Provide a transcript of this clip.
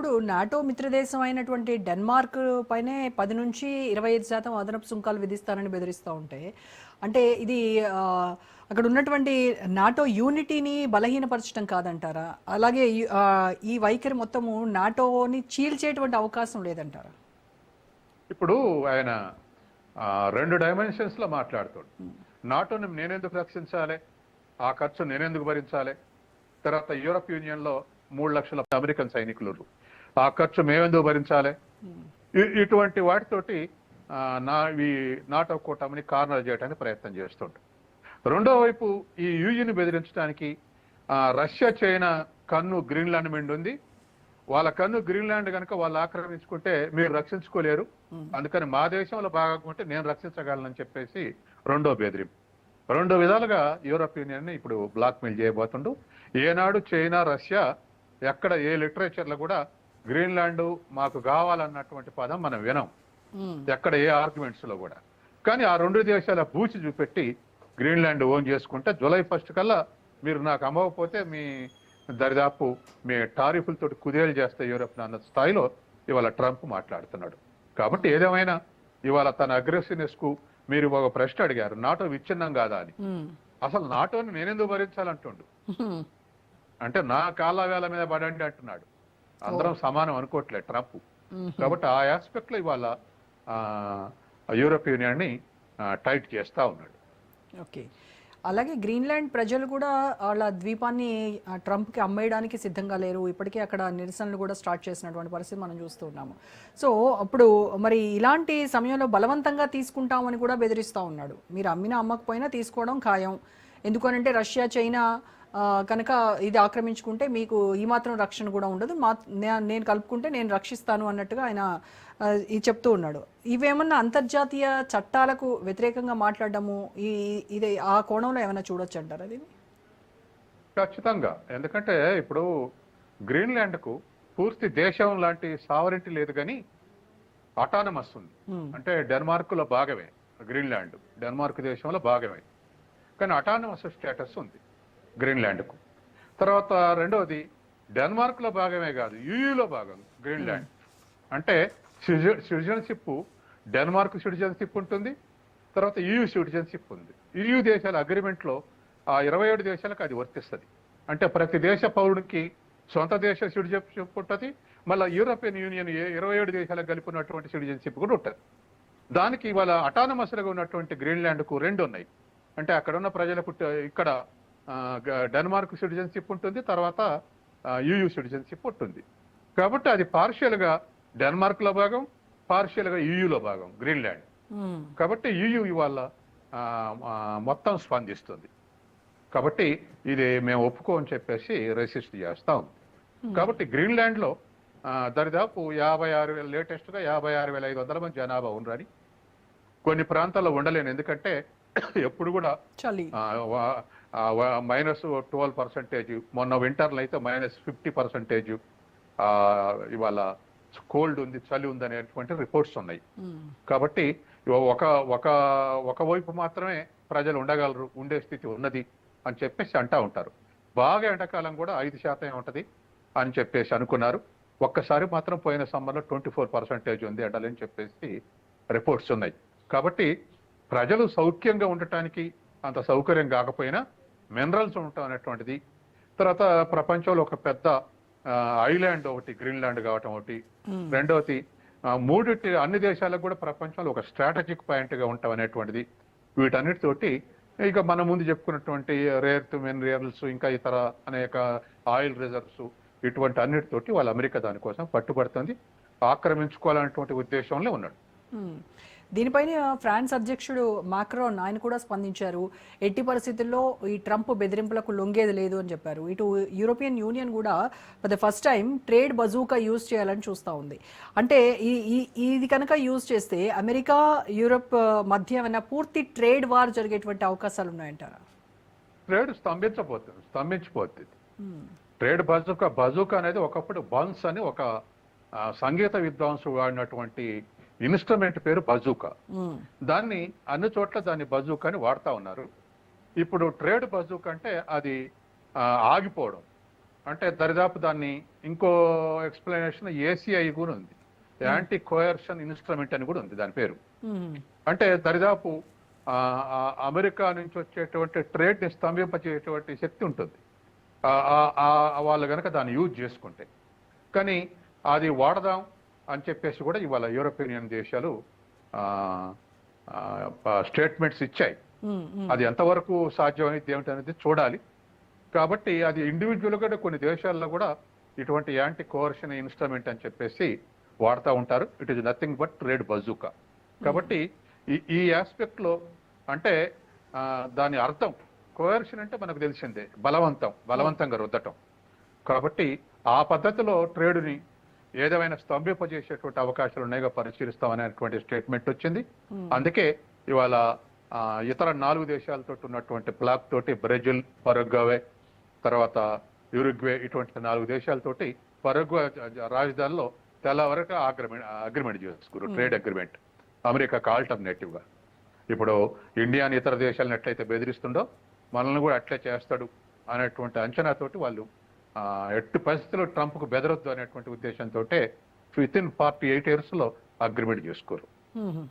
ఇప్పుడు నాటో మిత్రదేశం అయినటువంటి డెన్మార్క్ పైనే 10 నుంచి 25% అదనపు సుంకాలు విధిస్తానని బెదిరిస్తూ ఉంటే అంటే ఇది అక్కడ ఉన్నటువంటి నాటో యూనిటీని బలహీనపరచడం కాదంటారా? అలాగే ఈ వైఖరి మొత్తము నాటోని చీల్చేటువంటి అవకాశం లేదంటారా? ఇప్పుడు ఆయన 2 డైమెన్షన్స్లో మాట్లాడుతాడు. నాటోని నేనెందుకు రక్షించాలి, ఆ ఖర్చు నేనెందుకు భరించాలి, తర్వాత యూరప్ యూనియన్లో 3 లక్షల అమెరికన్ సైనికులు, ఆ ఖర్చు మేమెందుకు భరించాలి, ఇటువంటి వాటితోటి నాటో కూటమిని కార్నర్ చేయడానికి ప్రయత్నం చేస్తుంటారు. రెండో వైపు ఈ యూజీని బెదిరించడానికి రష్యా చైనా కన్ను గ్రీన్లాండ్ మీద ఉంది. వాళ్ళ కన్ను గ్రీన్లాండ్ కనుక వాళ్ళు ఆక్రమించుకుంటే మీరు రక్షించుకోలేరు, అందుకని మా దేశంలో భాగంగా నేను రక్షించగలనని చెప్పేసి రెండో బెదిరింపు. 2 విధాలుగా యూరోప్ యూనియన్ని ఇప్పుడు బ్లాక్మెయిల్ చేయబోతుండు. ఏనాడు చైనా రష్యా ఎక్కడ ఏ లిటరేచర్లో కూడా గ్రీన్లాండ్ మాకు కావాలన్నటువంటి పదం మనం వినం, ఎక్కడ ఏ ఆర్గ్యుమెంట్స్లో కూడా. కానీ ఆ 2 దేశాల బూచి చూపెట్టి గ్రీన్లాండ్ ఓన్ చేసుకుంటే జూలై 1 కల్లా మీరు నాకు అమ్మకపోతే మీ దరిదాపు మీ టారిఫ్లతో కుదేలు చేస్తే యూరోప్ అన్న స్థాయిలో ఇవాళ ట్రంప్ మాట్లాడుతున్నాడు. కాబట్టి ఏదేమైనా ఇవాళ తన అగ్రెసివ్నెస్ కు మీరు ఒక ప్రశ్న అడిగారు, నాటో విచ్ఛిన్నం కాదా అని. అసలు నాటోని నేనెందుకు భరించాలంటుండు, అంటే నా కాళ్ళ వేల మీద పడండి అంటున్నాడు. అందరం సమానం అనుకోవట్లేదు ట్రంప్. కాబట్టి ఆ ఆస్పెక్ట్ లో ఇవాళ యూరోప్ యూనియన్ ని టైట్ చేస్తా ఉన్నాడు. ఓకే, అలాగే గ్రీన్లాండ్ ప్రజలు కూడా వాళ్ళ ద్వీపాన్ని ట్రంప్కి అమ్మేయడానికి సిద్ధంగా లేరు. ఇప్పటికే అక్కడ నిరసనలు కూడా స్టార్ట్ చేసినటువంటి పరిస్థితి మనం చూస్తూ ఉన్నాము. సో అప్పుడు మరి ఇలాంటి సమయంలో బలవంతంగా తీసుకుంటామని కూడా బెదిరిస్తూ ఉన్నాడు. మీరు అమ్మినా అమ్మకపోయినా తీసుకోవడం ఖాయం, ఎందుకనంటే రష్యా చైనా కనుక ఇది ఆక్రమించుకుంటే మీకు ఈ మాత్రం రక్షణ కూడా ఉండదు, నేను కలుపుకుంటే నేను రక్షిస్తాను అన్నట్టుగా ఆయన ఇది చెప్తూ ఉన్నాడు. ఇవేమన్నా అంతర్జాతీయ చట్టాలకు వ్యతిరేకంగా మాట్లాడడము ఇది ఆ కోణంలో ఏమైనా చూడొచ్చు అంటారా దీన్ని? ఖచ్చితంగా. ఎందుకంటే ఇప్పుడు గ్రీన్లాండ్కు పూర్తి దేశం లాంటి సావరెంటీ లేదు, కానీ అటానమస్ ఉంది. అంటే డెన్మార్క్లో భాగమే గ్రీన్లాండ్, డెన్మార్క్ దేశంలో భాగమే, కానీ అటానమస్ స్టేటస్ ఉంది గ్రీన్లాండ్కు. తర్వాత రెండవది డెన్మార్క్లో భాగమే కాదు, యూయూలో భాగం గ్రీన్లాండ్. అంటే సిటిజన్షిప్ డెన్మార్క్ సిటిజన్షిప్ ఉంటుంది, తర్వాత యూయూ సిటిజన్షిప్ ఉంది. యూయూ దేశాల అగ్రిమెంట్లో ఆ 27 దేశాలకు అది వర్తిస్తుంది. అంటే ప్రతి దేశ పౌరుడికి సొంత దేశ సిటిజన్షిప్ ఉంటుంది, మళ్ళీ యూరోపియన్ యూనియన్ 27 దేశాలకు కలిపినటువంటి సిటిజన్షిప్ కూడా ఉంటుంది. దానికి ఇవాళ అటానమస్గా ఉన్నటువంటి గ్రీన్లాండ్కు 2 ఉన్నాయి. అంటే అక్కడ ఉన్న ప్రజలకు ఇక్కడ డెన్మార్క్ సిటిజన్షిప్ ఉంటుంది, తర్వాత యూయూ సిటిజన్షిప్ ఉంటుంది. కాబట్టి అది పార్షియల్గా డెన్మార్క్లో భాగం, పార్షియల్గా యూయూలో భాగం గ్రీన్లాండ్. కాబట్టి యూయూ ఇవాళ మొత్తం స్పందిస్తుంది. కాబట్టి ఇది మేము ఒప్పుకోని చెప్పేసి రెసిస్ట్ చేస్తా ఉంది. కాబట్టి గ్రీన్లాండ్లో దరిదాపు 56,000, లేటెస్ట్గా 56,500 మంది జనాభా ఉండరని. కొన్ని ప్రాంతాల్లో ఉండలేను, ఎందుకంటే ఎప్పుడు కూడా -12%, మొన్న వింటర్లో అయితే -50% ఇవాళ కోల్డ్ ఉంది, చలి ఉంది అనేటువంటి రిపోర్ట్స్ ఉన్నాయి. కాబట్టి ఒకవైపు మాత్రమే ప్రజలు ఉండగలరు, ఉండే స్థితి ఉన్నది అని చెప్పేసి అంటా ఉంటారు. బాగా ఎండాకాలం కూడా 5% ఉంటది అని చెప్పేసి అనుకున్నారు. ఒక్కసారి మాత్రం పోయిన సమ్మర్లో 24% ఉంది ఎండలని చెప్పేసి రిపోర్ట్స్ ఉన్నాయి. కాబట్టి ప్రజలు సౌఖ్యంగా ఉండటానికి అంత సౌకర్యం కాకపోయినా మినరల్స్ ఉండటం అనేటువంటిది, తర్వాత ప్రపంచంలో ఒక పెద్ద ఐలాండ్ ఒకటి గ్రీన్లాండ్ కావటం ఒకటి, రెండవది అన్ని దేశాలకు కూడా ప్రపంచంలో ఒక స్ట్రాటజిక్ పాయింట్గా ఉండటం అనేటువంటిది, వీటన్నిటితోటి ఇక మన ముందు చెప్పుకున్నటువంటి రేర్ మినరల్స్, ఇంకా ఇతర అనేక ఆయిల్ రిజర్వ్స్, ఇటువంటి అన్నిటితోటి వాళ్ళ అమెరికా దానికోసం పట్టుబడుతుంది, ఆక్రమించుకోవాలనేటువంటి ఉద్దేశంలో ఉన్నాడు. దీనిపైన ఫ్రాన్స్ అధ్యక్షుడు మాక్రోన్ ఆయన కూడా స్పందించారు. ఎట్టి పరిస్థితుల్లో ఈ ట్రంప్ బెదిరింపులకు లొంగేది లేదు అని చెప్పారు. ఇటు యూరోపియన్ యూనియన్ కూడా for the first time trade bazooka use చేయాలని చూస్తూ ఉంది. అంటే ఇది కనుక యూజ్ చేస్తే అమెరికా యూరోప్ మధ్య ఏమైనా పూర్తి ట్రేడ్ వార్ జరిగేటువంటి అవకాశాలు ఉన్నాయంటారా? ట్రేడ్ స్తంభించిపోతుంది. ట్రేడ్ బజూకా అనేది ఒకప్పుడు బన్స్ అని ఒక సంగీత విద్వాంసుడు వాడినటువంటి ఇన్స్ట్రుమెంట్ పేరు బజూకా. దాన్ని అన్ని చోట్ల దాన్ని బజూకా అని వాడుతూ ఉన్నారు. ఇప్పుడు ట్రేడ్ బజూకా అంటే అది ఆగిపోవడం, అంటే దరిదాపు దాన్ని ఇంకో ఎక్స్ప్లెనేషన్ ఏసీఐ కూడా ఉంది, యాంటీ కోయర్షన్ ఇన్స్ట్రుమెంట్ అని కూడా ఉంది దాని పేరు. మ్మ్. అంటే దరిదాపు అమెరికా నుంచి వచ్చేటువంటి ట్రేడ్ ని స్తంభింపచేసేటువంటి శక్తి ఉంటుంది వాళ్ళు కనుక దాన్ని యూజ్ చేసుకుంటే. కానీ అది వాడదాం అని చెప్పేసి కూడా ఇవాళ యూరోపియన్ యూనియన్ దేశాలు స్టేట్మెంట్స్ ఇచ్చాయి. మ్మ్. మ్మ్. అది ఎంతవరకు సాధ్యమైంది ఏమిటనేది చూడాలి. కాబట్టి అది ఇండివిజువల్ గా కొన్ని దేశాల్లో కూడా ఇటువంటి యాంటీ కోవర్షన్ ఇన్స్ట్రుమెంట్ అని చెప్పేసి వాడుతూ ఉంటారు. It is nothing but trade bazooka. కాబట్టి ఈ ఆస్పెక్ట్ లో అంటే దాని అర్థం కోయర్షన్ అంటే మనకు తెలిసిందే బలవంతంగా రుద్దటం. కాబట్టి ఆ పద్ధతిలో ట్రేడ్ని ఏదేమైనా స్తంభింపజేసేటువంటి అవకాశాలు ఉన్నాయిగా పరిశీలిస్తాం అనేటువంటి స్టేట్మెంట్ వచ్చింది. అందుకే ఇవాళ ఇతర 4 దేశాలతో ఉన్నటువంటి బ్లాక్ తోటి బ్రెజిల్, పరగ్వే, తర్వాత యురుగ్వే ఇటువంటి 4 దేశాలతోటి పరగ్వే రాజధానిలో తెల్లవరకు అగ్రిమెంట్ చేసుకున్నారు, ట్రేడ్ అగ్రిమెంట్, అమెరికాకు ఆల్టర్నేటివ్ గా. ఇప్పుడు ఇండియాని ఇతర దేశాలను ఎట్లయితే బెదిరిస్తుండో మనల్ని కూడా అట్లే చేస్తాడు అనేటువంటి అంచనాతోటి వాళ్ళు ఎట్టి పరిస్థితుల్లో ట్రంప్ కు బెదరొద్దు అనేటువంటి ఉద్దేశంతో విత్ ఇన్ 48 years లో అగ్రిమెంట్ చేసుకోరు. మ్మ్.